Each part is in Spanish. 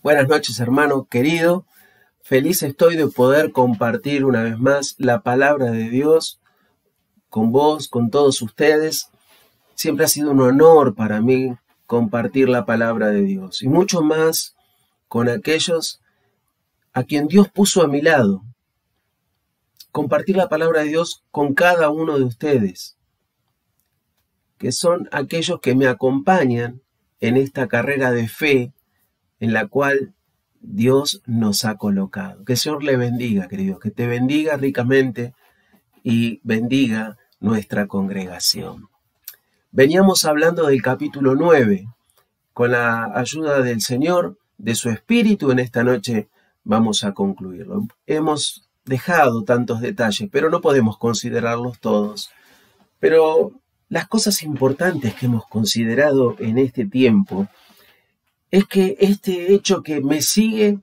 Buenas noches, hermano querido. Feliz estoy de poder compartir una vez más la palabra de Dios con vos, con todos ustedes. Siempre ha sido un honor para mí compartir la palabra de Dios y mucho más con aquellos a quien Dios puso a mi lado. Compartir la palabra de Dios con cada uno de ustedes, que son aquellos que me acompañan en esta carrera de fe en la cual Dios nos ha colocado. Que el Señor le bendiga, querido, que te bendiga ricamente y bendiga nuestra congregación. Veníamos hablando del capítulo 9, con la ayuda del Señor, de su Espíritu. En esta noche vamos a concluirlo. Hemos dejado tantos detalles, pero no podemos considerarlos todos. Pero las cosas importantes que hemos considerado en este tiempo es que este hecho que me sigue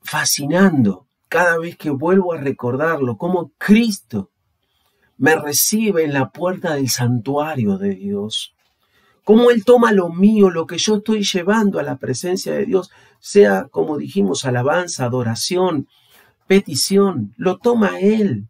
fascinando cada vez que vuelvo a recordarlo, cómo Cristo me recibe en la puerta del santuario de Dios, cómo Él toma lo mío, lo que yo estoy llevando a la presencia de Dios, sea, como dijimos, alabanza, adoración, petición, lo toma Él.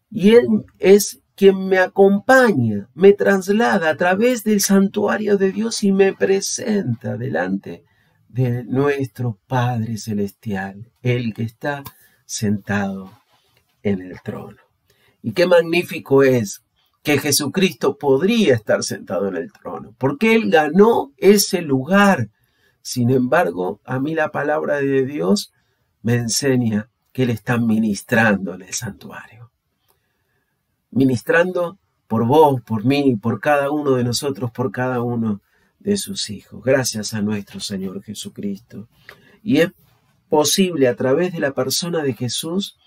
Y Él es quien me acompaña, me traslada a través del santuario de Dios y me presenta delante de nuestro Padre Celestial, el que está sentado en el trono. Y qué magnífico es que Jesucristo podría estar sentado en el trono, porque Él ganó ese lugar. Sin embargo, a mí la palabra de Dios me enseña que Él está ministrando en el santuario. Ministrando por vos, por mí, por cada uno de nosotros, por cada uno de sus hijos. Gracias a nuestro Señor Jesucristo. Y es posible a través de la persona de Jesús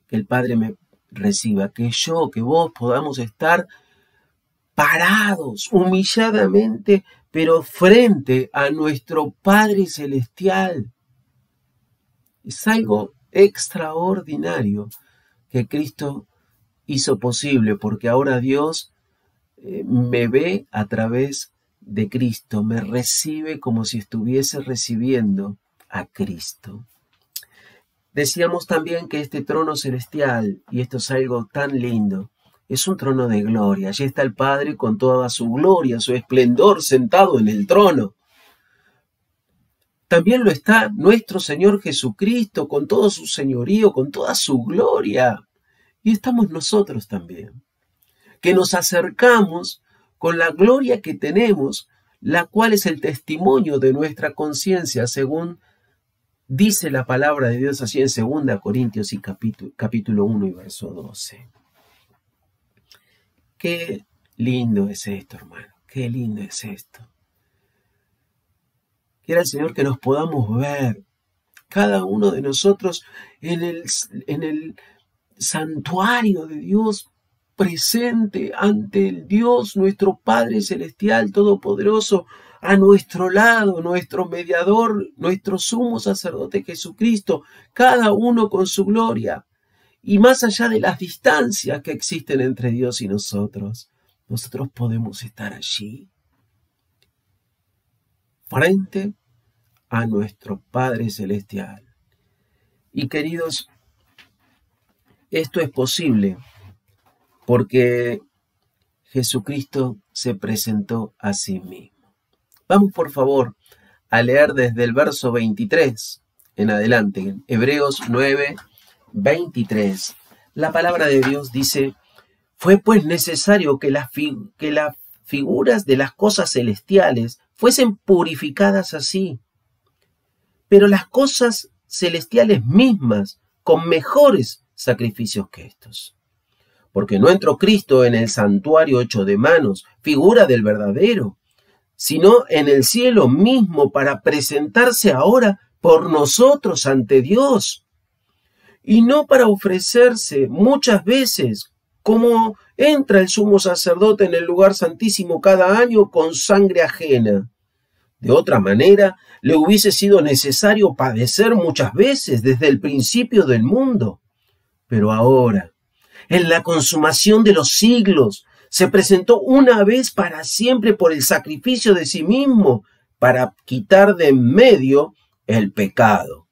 que el Padre me reciba, que yo, que vos podamos estar parados, humilladamente, pero frente a nuestro Padre Celestial. Es algo extraordinario que Cristo hizo posible, porque ahora Dios me ve a través de Cristo, me recibe como si estuviese recibiendo a Cristo. Decíamos también que este trono celestial, y esto es algo tan lindo, es un trono de gloria. Allí está el Padre con toda su gloria, su esplendor, sentado en el trono. También lo está nuestro Señor Jesucristo con todo su señorío, con toda su gloria. Y estamos nosotros también, que nos acercamos con la gloria que tenemos, la cual es el testimonio de nuestra conciencia, según dice la palabra de Dios así en 2 Corintios y capítulo 1 y verso 12. Qué lindo es esto, hermano, qué lindo es esto. Quiera el Señor que nos podamos ver, cada uno de nosotros en el santuario de Dios, presente ante el Dios, nuestro Padre Celestial Todopoderoso, a nuestro lado, nuestro mediador, nuestro sumo sacerdote Jesucristo, cada uno con su gloria. Y más allá de las distancias que existen entre Dios y nosotros podemos estar allí, frente a nuestro Padre Celestial. Y queridos, esto es posible porque Jesucristo se presentó a sí mismo. Vamos por favor a leer desde el verso 23 en adelante, Hebreos 9, 23. La palabra de Dios dice: fue pues necesario que las figuras de las cosas celestiales fuesen purificadas así, pero las cosas celestiales mismas con mejores sacrificios que estos. Porque no entró Cristo en el santuario hecho de manos, figura del verdadero, sino en el cielo mismo para presentarse ahora por nosotros ante Dios, y no para ofrecerse muchas veces, como entra el sumo sacerdote en el lugar santísimo cada año con sangre ajena. De otra manera, le hubiese sido necesario padecer muchas veces desde el principio del mundo. Pero ahora, en la consumación de los siglos, Se presentó una vez para siempre por el sacrificio de sí mismo para quitar de en medio el pecado.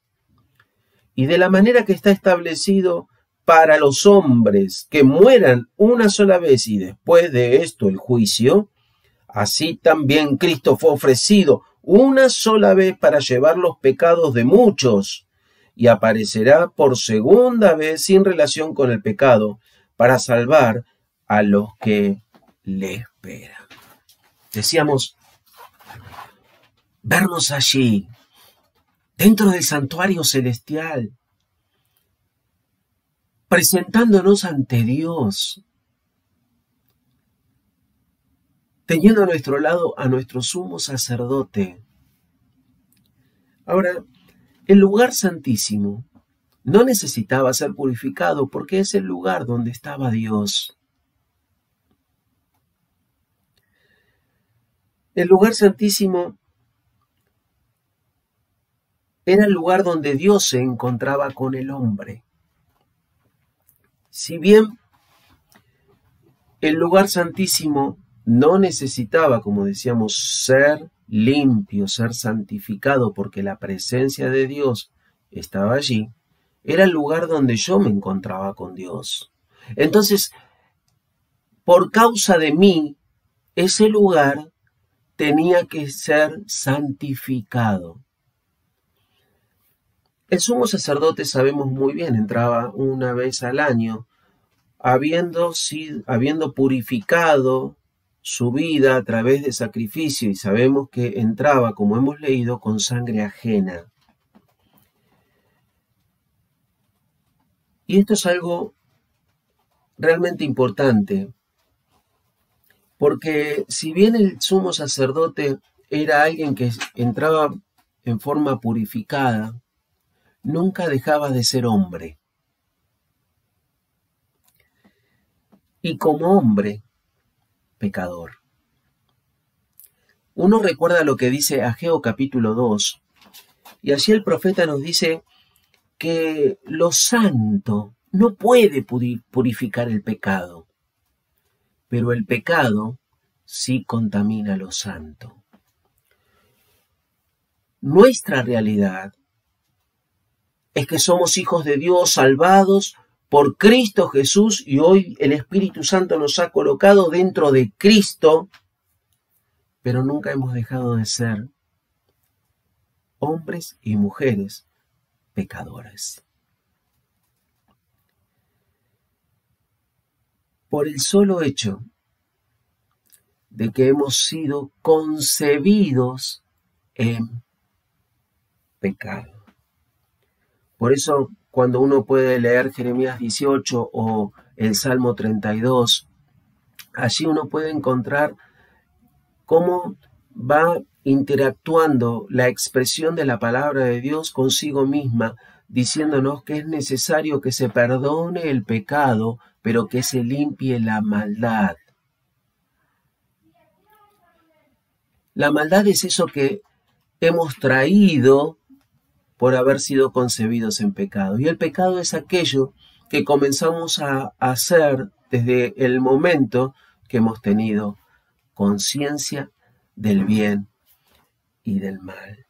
Y de la manera que está establecido para los hombres que mueran una sola vez y después de esto el juicio, así también Cristo fue ofrecido una sola vez para llevar los pecados de muchos y aparecerá por segunda vez sin relación con el pecado para salvar a los que le esperan. Decíamos, vernos allí, dentro del santuario celestial, presentándonos ante Dios, teniendo a nuestro lado a nuestro sumo sacerdote. Ahora, el lugar santísimo no necesitaba ser purificado porque es el lugar donde estaba Dios. El lugar santísimo era el lugar donde Dios se encontraba con el hombre. Si bien el lugar santísimo no necesitaba, como decíamos, ser limpio, ser santificado, porque la presencia de Dios estaba allí, era el lugar donde yo me encontraba con Dios. Entonces, por causa de mí, ese lugar tenía que ser santificado. El sumo sacerdote, sabemos muy bien, entraba una vez al año, habiendo purificado su vida a través de sacrificio, y sabemos que entraba, como hemos leído, con sangre ajena. Y esto es algo realmente importante, porque si bien el sumo sacerdote era alguien que entraba en forma purificada, nunca dejaba de ser hombre. Y como hombre, pecador. Uno recuerda lo que dice Ageo capítulo 2, y allí el profeta nos dice que lo santo no puede purificar el pecado, pero el pecado sí contamina lo santo. Nuestra realidad es que somos hijos de Dios, salvados por Cristo Jesús, y hoy el Espíritu Santo nos ha colocado dentro de Cristo, pero nunca hemos dejado de ser hombres y mujeres pecadores. Por el solo hecho de que hemos sido concebidos en pecado. Por eso, cuando uno puede leer Jeremías 18 o el Salmo 32, allí uno puede encontrar cómo va interactuando la expresión de la palabra de Dios consigo misma, diciéndonos que es necesario que se perdone el pecado, pero que se limpie la maldad. La maldad es eso que hemos traído por haber sido concebidos en pecado. Y el pecado es aquello que comenzamos a hacer desde el momento que hemos tenido conciencia del bien y del mal.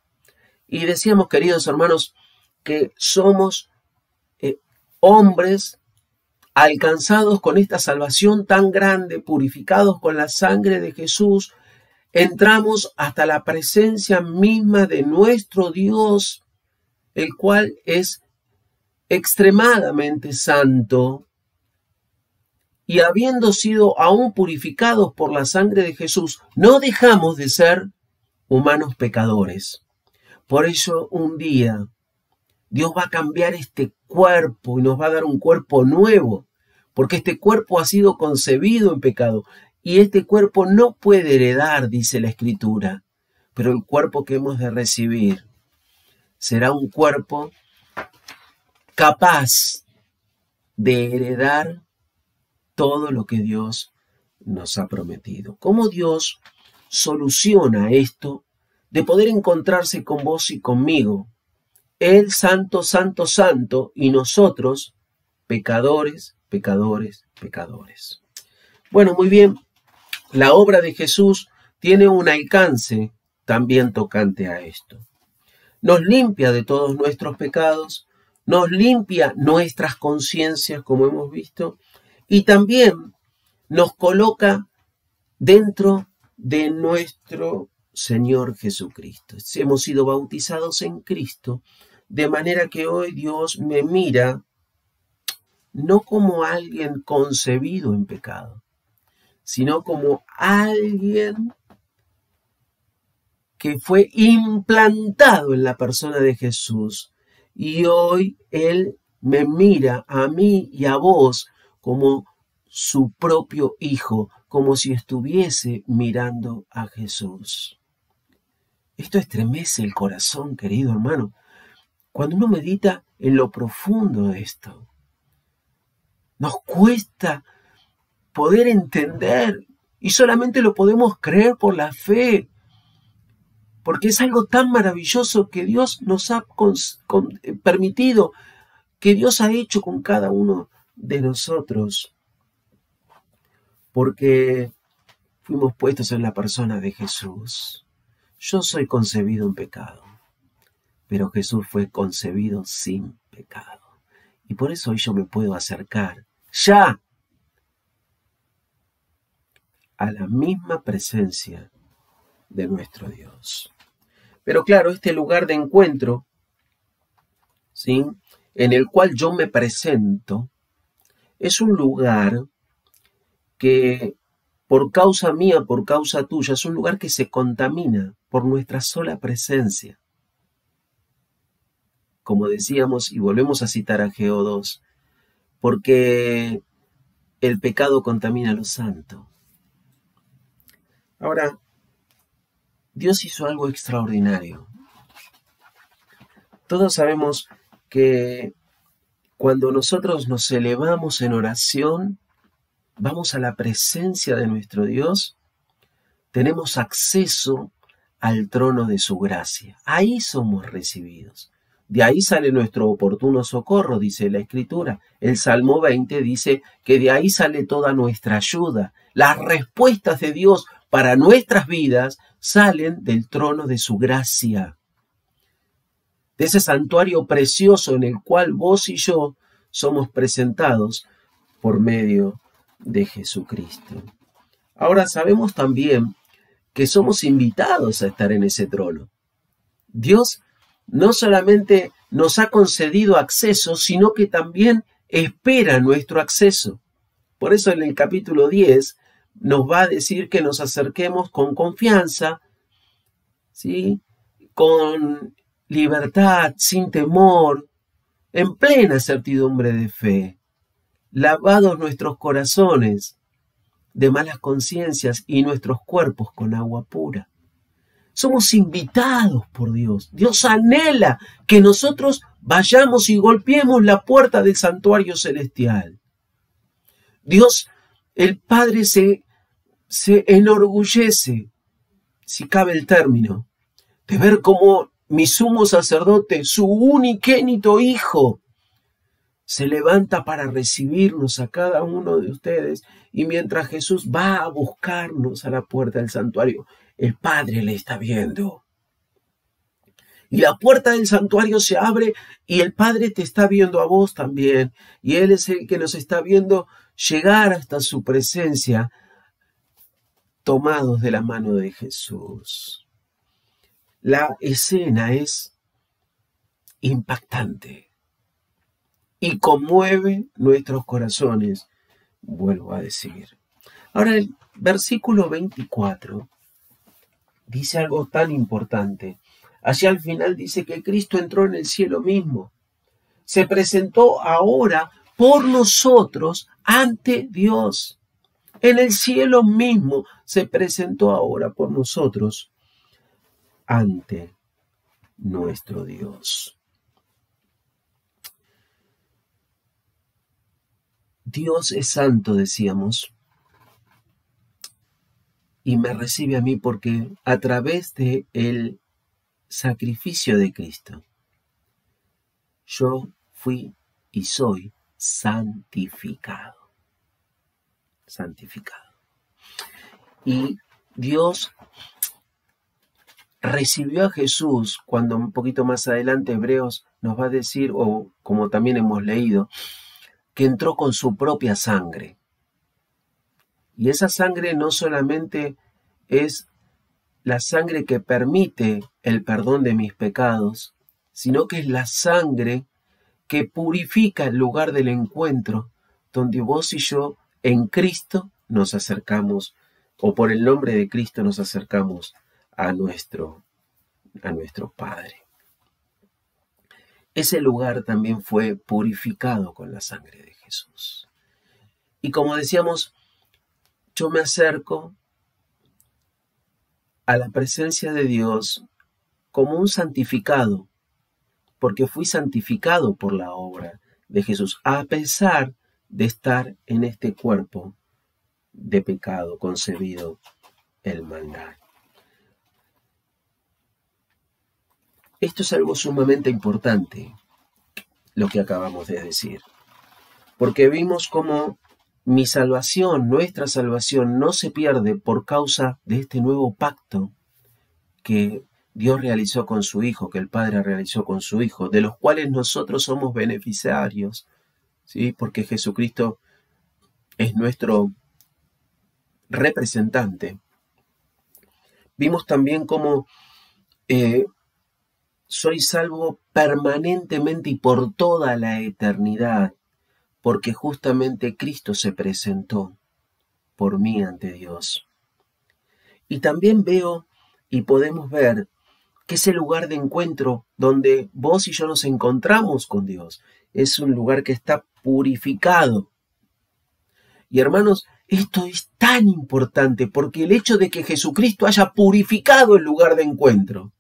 Y decíamos, queridos hermanos, que somos hombres alcanzados con esta salvación tan grande, purificados con la sangre de Jesús, entramos hasta la presencia misma de nuestro Dios, el cual es extremadamente santo, y habiendo sido aún purificados por la sangre de Jesús, no dejamos de ser humanos pecadores. Por eso un día Dios va a cambiar este cuerpo y nos va a dar un cuerpo nuevo, porque este cuerpo ha sido concebido en pecado y este cuerpo no puede heredar, dice la Escritura, pero el cuerpo que hemos de recibir será un cuerpo capaz de heredar todo lo que Dios nos ha prometido. ¿Cómo Dios soluciona esto de poder encontrarse con vos y conmigo? Él santo, santo, santo, y nosotros pecadores, pecadores, pecadores. Bueno, muy bien. la obra de Jesús tiene un alcance también tocante a esto. Nos limpia de todos nuestros pecados, nos limpia nuestras conciencias, como hemos visto, y también nos coloca dentro de nuestro Señor Jesucristo. Hemos sido bautizados en Cristo, de manera que hoy Dios me mira no como alguien concebido en pecado, sino como alguien que fue implantado en la persona de Jesús. Y hoy Él me mira a mí y a vos como su propio Hijo, como si estuviese mirando a Jesús. Esto estremece el corazón, querido hermano, cuando uno medita en lo profundo de esto. Nos cuesta poder entender y solamente lo podemos creer por la fe, porque es algo tan maravilloso que Dios nos ha permitido, que Dios ha hecho con cada uno de nosotros, porque fuimos puestos en la persona de Jesús. Yo soy concebido en pecado, pero Jesús fue concebido sin pecado. Y por eso hoy yo me puedo acercar ya a la misma presencia de nuestro Dios. Pero claro, este lugar de encuentro, ¿sí?, en el cual yo me presento, es un lugar que por causa mía, por causa tuya, es un lugar que se contamina por nuestra sola presencia. Como decíamos, y volvemos a citar a Geo 2, porque el pecado contamina lo santo. Ahora, Dios hizo algo extraordinario. Todos sabemos que cuando nosotros nos elevamos en oración, vamos a la presencia de nuestro Dios, tenemos acceso al trono de su gracia. Ahí somos recibidos. De ahí sale nuestro oportuno socorro, dice la Escritura. El Salmo 20 dice que de ahí sale toda nuestra ayuda. Las respuestas de Dios para nuestras vidas salen del trono de su gracia, de ese santuario precioso en el cual vos y yo somos presentados por medio de Jesucristo. Ahora sabemos también que somos invitados a estar en ese trono. Dios no solamente nos ha concedido acceso, sino que también espera nuestro acceso. Por eso en el capítulo 10 nos va a decir que nos acerquemos con confianza, ¿sí?, con libertad, sin temor, en plena certidumbre de fe, lavados nuestros corazones de malas conciencias y nuestros cuerpos con agua pura. Somos invitados por Dios. Dios anhela que nosotros vayamos y golpeemos la puerta del santuario celestial. Dios, el Padre, se enorgullece, si cabe el término, de ver cómo mi sumo sacerdote, su unigénito Hijo, se levanta para recibirnos a cada uno de ustedes, y mientras Jesús va a buscarnos a la puerta del santuario, el Padre le está viendo. Y la puerta del santuario se abre y el Padre te está viendo a vos también. Y Él es el que nos está viendo llegar hasta su presencia, tomados de la mano de Jesús. La escena es impactante y conmueve nuestros corazones, vuelvo a decir. Ahora el versículo 24 dice algo tan importante. Allí al final dice que Cristo entró en el cielo mismo. Se presentó ahora por nosotros ante Dios. En el cielo mismo se presentó ahora por nosotros ante nuestro Dios. Dios es santo, decíamos, y me recibe a mí porque a través de el sacrificio de Cristo, yo fui y soy santificado. Santificado. Y Dios recibió a Jesús, cuando un poquito más adelante Hebreos nos va a decir, o como también hemos leído, que entró con su propia sangre. Y esa sangre no solamente es la sangre que permite el perdón de mis pecados, sino que es la sangre que purifica el lugar del encuentro, donde vos y yo en Cristo nos acercamos, o por el nombre de Cristo nos acercamos a nuestro Padre. Ese lugar también fue purificado con la sangre de Jesús. Y como decíamos, yo me acerco a la presencia de Dios como un santificado, porque fui santificado por la obra de Jesús, a pesar de estar en este cuerpo de pecado concebido el maldad. Esto es algo sumamente importante, lo que acabamos de decir, porque vimos cómo mi salvación, nuestra salvación, no se pierde por causa de este nuevo pacto que Dios realizó con su Hijo, que el Padre realizó con su Hijo, de los cuales nosotros somos beneficiarios, ¿sí? Porque Jesucristo es nuestro representante. Vimos también cómo soy salvo permanentemente y por toda la eternidad, porque justamente Cristo se presentó por mí ante Dios. Y también veo y podemos ver que ese lugar de encuentro donde vos y yo nos encontramos con Dios es un lugar que está purificado. Y hermanos, esto es tan importante porque el hecho de que Jesucristo haya purificado el lugar de encuentro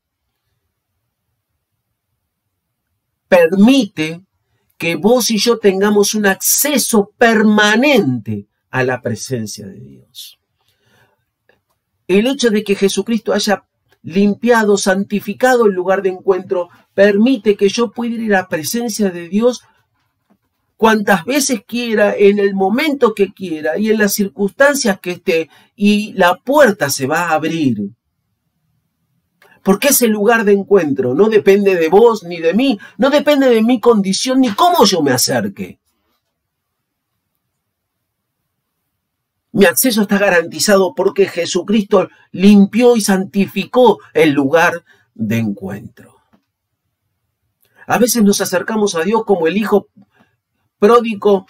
permite que vos y yo tengamos un acceso permanente a la presencia de Dios. El hecho de que Jesucristo haya limpiado, santificado el lugar de encuentro, permite que yo pueda ir a la presencia de Dios cuantas veces quiera, en el momento que quiera y en las circunstancias que esté, y la puerta se va a abrir. Porque ese lugar de encuentro no depende de vos ni de mí, no depende de mi condición ni cómo yo me acerque. Mi acceso está garantizado porque Jesucristo limpió y santificó el lugar de encuentro. A veces nos acercamos a Dios como el hijo pródigo,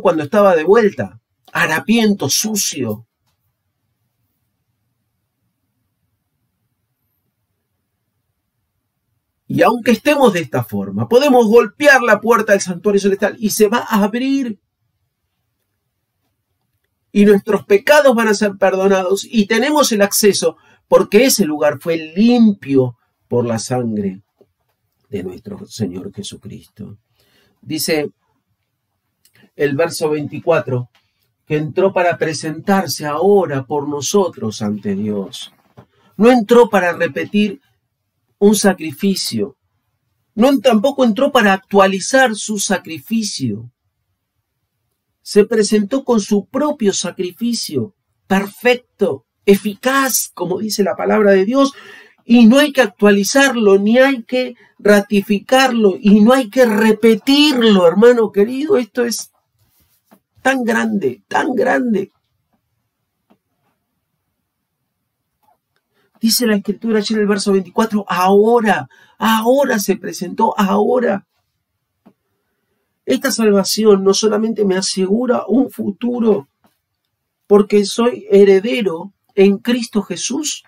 cuando estaba de vuelta, harapiento, sucio. Y aunque estemos de esta forma, podemos golpear la puerta del santuario celestial y se va a abrir. Y nuestros pecados van a ser perdonados y tenemos el acceso porque ese lugar fue limpio por la sangre de nuestro Señor Jesucristo. Dice el verso 24, que entró para presentarse ahora por nosotros ante Dios. No entró para repetir un sacrificio. Tampoco entró para actualizar su sacrificio. Se presentó con su propio sacrificio, perfecto, eficaz, como dice la palabra de Dios, y no hay que actualizarlo, ni hay que ratificarlo, y no hay que repetirlo, hermano querido. Esto es tan grande, tan grande. Dice la Escritura allí en el verso 24, ahora se presentó, ahora. Esta salvación no solamente me asegura un futuro, porque soy heredero en Cristo Jesús,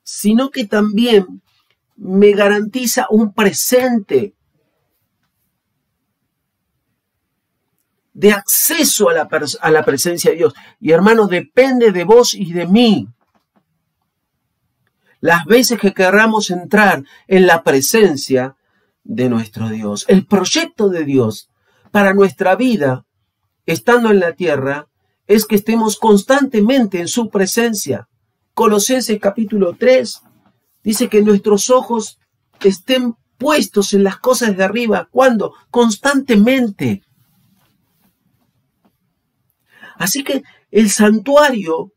sino que también me garantiza un presente de acceso a la presencia de Dios. Y hermanos, depende de vos y de mí. Las veces que querramos entrar en la presencia de nuestro Dios. El proyecto de Dios para nuestra vida, estando en la tierra, es que estemos constantemente en su presencia. Colosenses capítulo 3 dice que nuestros ojos estén puestos en las cosas de arriba. ¿Cuándo? Constantemente. Así que el santuario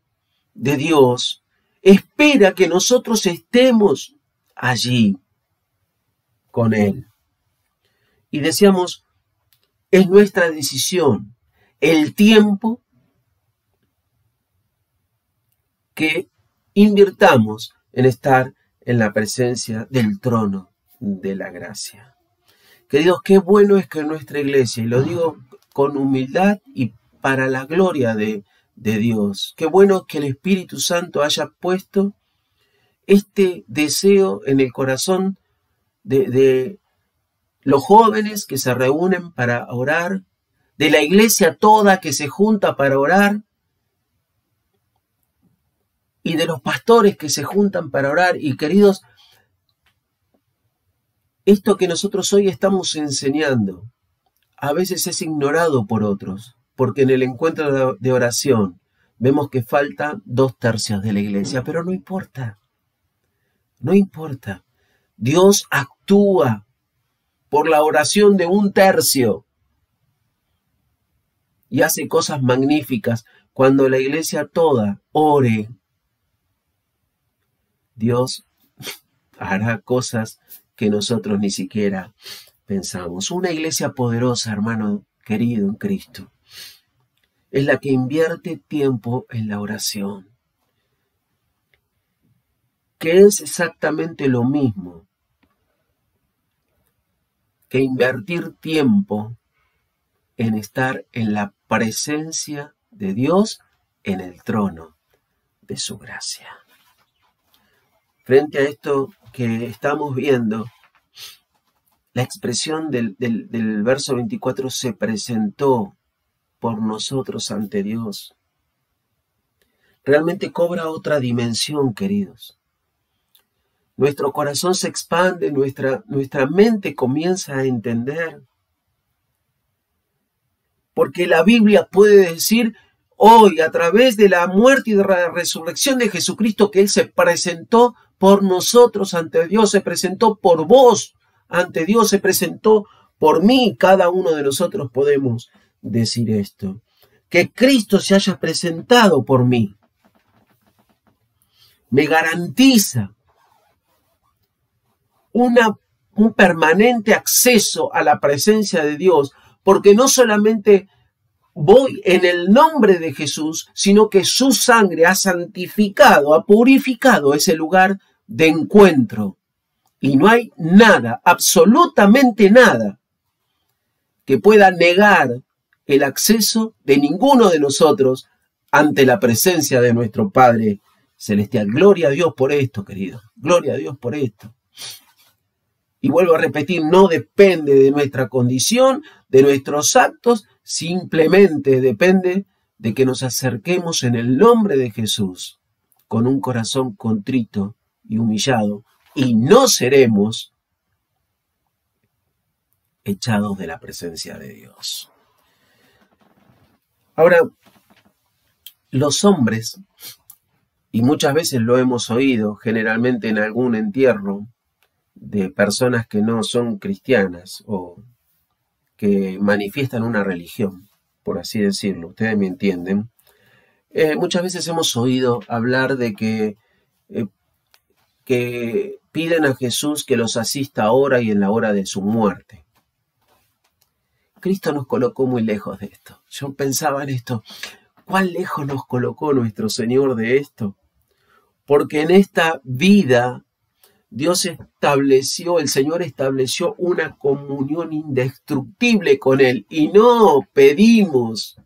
de Dios espera que nosotros estemos allí con Él. Y decíamos, es nuestra decisión, el tiempo que invirtamos en estar en la presencia del trono de la gracia. Queridos, qué bueno es que nuestra iglesia, y lo digo con humildad y para la gloria de Dios, qué bueno que el Espíritu Santo haya puesto este deseo en el corazón de los jóvenes que se reúnen para orar, de la iglesia toda que se junta para orar, y de los pastores que se juntan para orar. Y queridos, esto que nosotros hoy estamos enseñando, a veces es ignorado por otros, porque en el encuentro de oración vemos que faltan 2/3 de la iglesia, pero no importa, no importa. Dios actúa por la oración de 1/3 y hace cosas magníficas cuando la iglesia toda ore. Dios hará cosas que nosotros ni siquiera pensamos. Una iglesia poderosa, hermano querido en Cristo, es la que invierte tiempo en la oración, que es exactamente lo mismo que invertir tiempo en estar en la presencia de Dios en el trono de su gracia. Frente a esto que estamos viendo, la expresión del verso 24, se presentó por nosotros ante Dios, realmente cobra otra dimensión, queridos. Nuestro corazón se expande, nuestra mente comienza a entender. Porque la Biblia puede decir hoy, a través de la muerte y de la resurrección de Jesucristo, que Él se presentó por nosotros ante Dios, se presentó por vos ante Dios, se presentó por mí. Cada uno de nosotros podemos decir esto. Que Cristo se haya presentado por mí me garantiza un permanente acceso a la presencia de Dios, porque no solamente voy en el nombre de Jesús, sino que su sangre ha santificado, ha purificado ese lugar de encuentro. Y no hay nada, absolutamente nada, que pueda negar el acceso de ninguno de nosotros ante la presencia de nuestro Padre Celestial. Gloria a Dios por esto, querido. Gloria a Dios por esto. Y vuelvo a repetir, no depende de nuestra condición, de nuestros actos, simplemente depende de que nos acerquemos en el nombre de Jesús con un corazón contrito y humillado, y no seremos echados de la presencia de Dios. Ahora, los hombres, y muchas veces lo hemos oído, generalmente en algún entierro de personas que no son cristianas o que manifiestan una religión, por así decirlo, ustedes me entienden, muchas veces hemos oído hablar de que piden a Jesús que los asista ahora y en la hora de su muerte. Cristo nos colocó muy lejos de esto. Yo pensaba en esto, ¿cuán lejos nos colocó nuestro Señor de esto? Porque en esta vida Dios estableció, el Señor estableció una comunión indestructible con Él, y no pedimos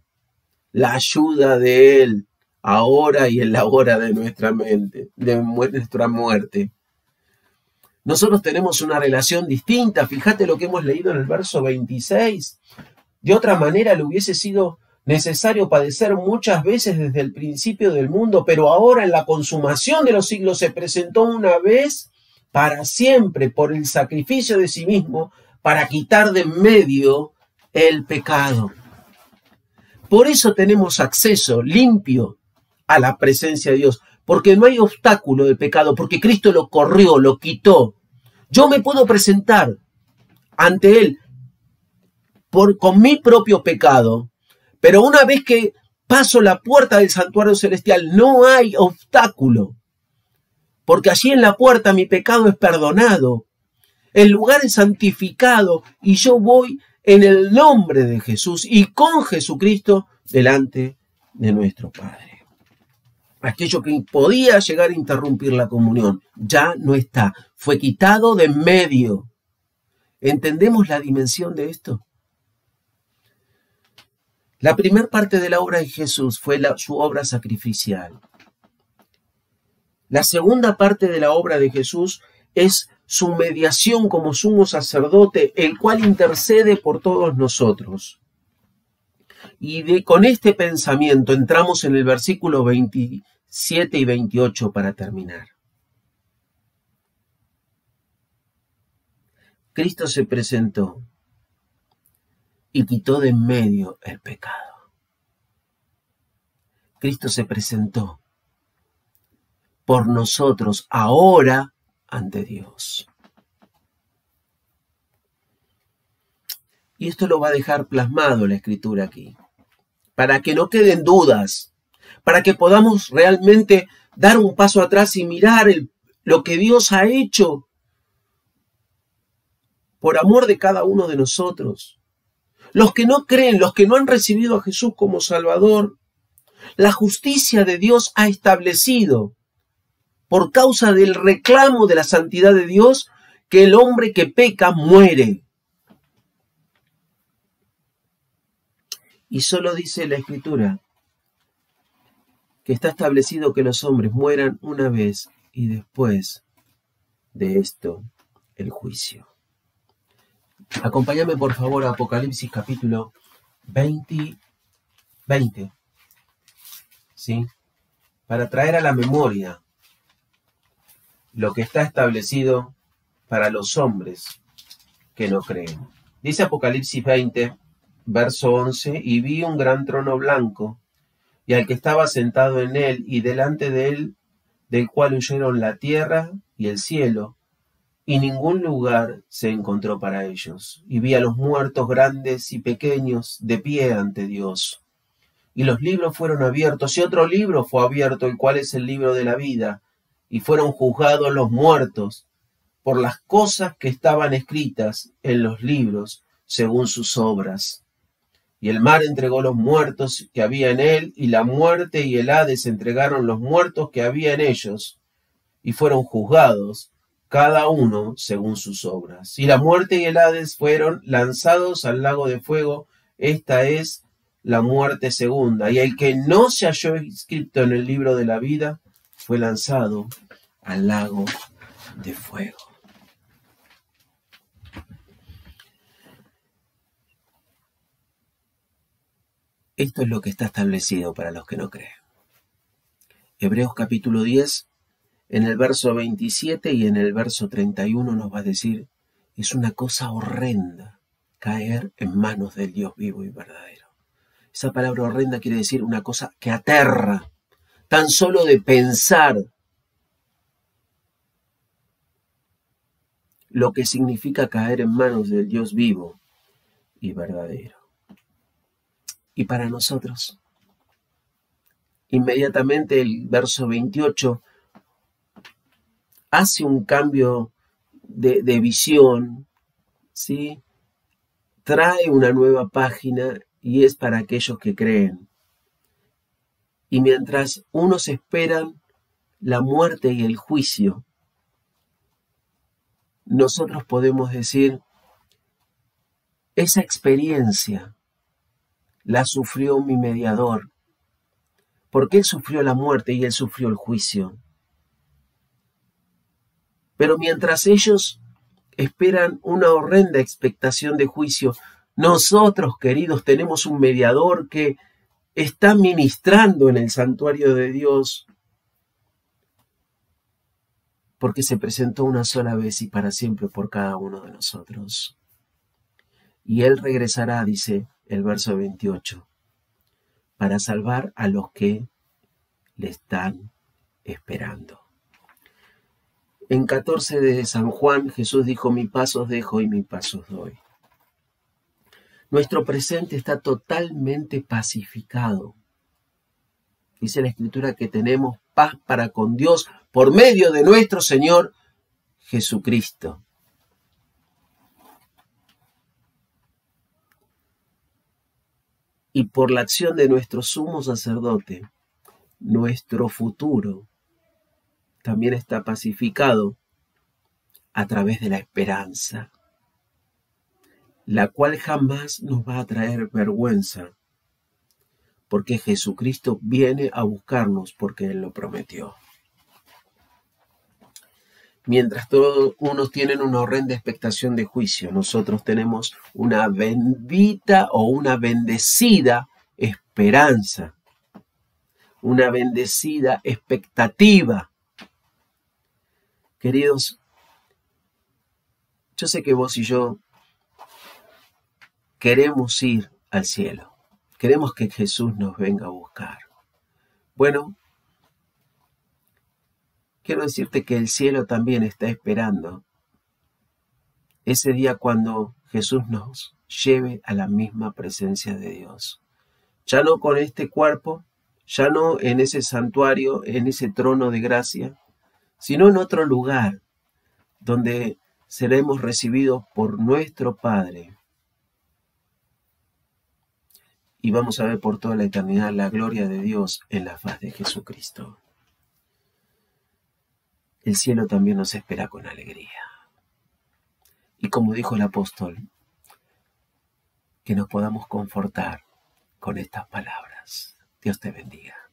la ayuda de Él ahora y en la hora de nuestra muerte. Nosotros tenemos una relación distinta. Fíjate lo que hemos leído en el verso 26. De otra manera le hubiese sido necesario padecer muchas veces desde el principio del mundo, pero ahora en la consumación de los siglos se presentó una vez para siempre por el sacrificio de sí mismo para quitar de en medio el pecado. Por eso tenemos acceso limpio a la presencia de Dios, porque no hay obstáculo del pecado, porque Cristo lo corrió, lo quitó. Yo me puedo presentar ante Él con mi propio pecado, pero una vez que paso la puerta del santuario celestial, no hay obstáculo, porque allí en la puerta mi pecado es perdonado, el lugar es santificado y yo voy en el nombre de Jesús y con Jesucristo delante de nuestro Padre. Aquello que podía llegar a interrumpir la comunión ya no está, fue quitado de en medio. ¿Entendemos la dimensión de esto? La primera parte de la obra de Jesús fue su obra sacrificial. La segunda parte de la obra de Jesús es su mediación como sumo sacerdote, el cual intercede por todos nosotros. Y con este pensamiento entramos en el versículo 27 y 28 para terminar. Cristo se presentó y quitó de en medio el pecado. Cristo se presentó por nosotros ahora ante Dios. Y esto lo va a dejar plasmado la Escritura aquí, para que no queden dudas, para que podamos realmente dar un paso atrás y mirar lo que Dios ha hecho por amor de cada uno de nosotros. Los que no creen, los que no han recibido a Jesús como Salvador, la justicia de Dios ha establecido, por causa del reclamo de la santidad de Dios, que el hombre que peca muere. Y solo dice la Escritura que está establecido que los hombres mueran una vez y después de esto el juicio. Acompáñame por favor a Apocalipsis capítulo 20, ¿sí? Para traer a la memoria lo que está establecido para los hombres que no creen. Dice Apocalipsis 20, verso 11, y vi un gran trono blanco, y al que estaba sentado en él, y delante de él, del cual huyeron la tierra y el cielo, y ningún lugar se encontró para ellos. Y vi a los muertos grandes y pequeños de pie ante Dios. Y los libros fueron abiertos, y otro libro fue abierto, el cual es el libro de la vida, y fueron juzgados los muertos por las cosas que estaban escritas en los libros según sus obras. Y el mar entregó los muertos que había en él, y la muerte y el Hades entregaron los muertos que había en ellos, y fueron juzgados, cada uno según sus obras. Y la muerte y el Hades fueron lanzados al lago de fuego. Esta es la muerte segunda. Y el que no se halló inscrito en el libro de la vida fue lanzado al lago de fuego. Esto es lo que está establecido para los que no creen. Hebreos capítulo 10, en el verso 27 y en el verso 31 nos va a decir, es una cosa horrenda caer en manos del Dios vivo y verdadero. Esa palabra horrenda quiere decir una cosa que aterra, tan solo de pensar lo que significa caer en manos del Dios vivo y verdadero. Y para nosotros, inmediatamente el verso 28 hace un cambio de visión, ¿sí? Trae una nueva página y es para aquellos que creen. Y mientras unos esperan la muerte y el juicio, nosotros podemos decir, esa experiencia la sufrió mi mediador, porque él sufrió la muerte y él sufrió el juicio. Pero mientras ellos esperan una horrenda expectación de juicio, nosotros, queridos, tenemos un mediador que está ministrando en el santuario de Dios, porque se presentó una sola vez y para siempre por cada uno de nosotros. Y él regresará, dice el verso 28, para salvar a los que le están esperando. En 14 de San Juan, Jesús dijo, mi paz os dejo y mi paz os doy. Nuestro presente está totalmente pacificado Dice la Escritura que tenemos paz para con Dios por medio de nuestro Señor Jesucristo. Y por la acción de nuestro sumo sacerdote, nuestro futuro también está pacificado a través de la esperanza, la cual jamás nos va a traer vergüenza, porque Jesucristo viene a buscarnos porque Él lo prometió. Mientras todos unos tienen una horrenda expectación de juicio, nosotros tenemos una bendita o una bendecida esperanza, una bendecida expectativa. Queridos, yo sé que vos y yo queremos ir al cielo, queremos que Jesús nos venga a buscar. Bueno, quiero decirte que el cielo también está esperando ese día cuando Jesús nos lleve a la misma presencia de Dios. Ya no con este cuerpo, ya no en ese santuario, en ese trono de gracia, sino en otro lugar donde seremos recibidos por nuestro Padre. Y vamos a ver por toda la eternidad la gloria de Dios en la faz de Jesucristo. El cielo también nos espera con alegría. Y como dijo el apóstol, que nos podamos confortar con estas palabras. Dios te bendiga.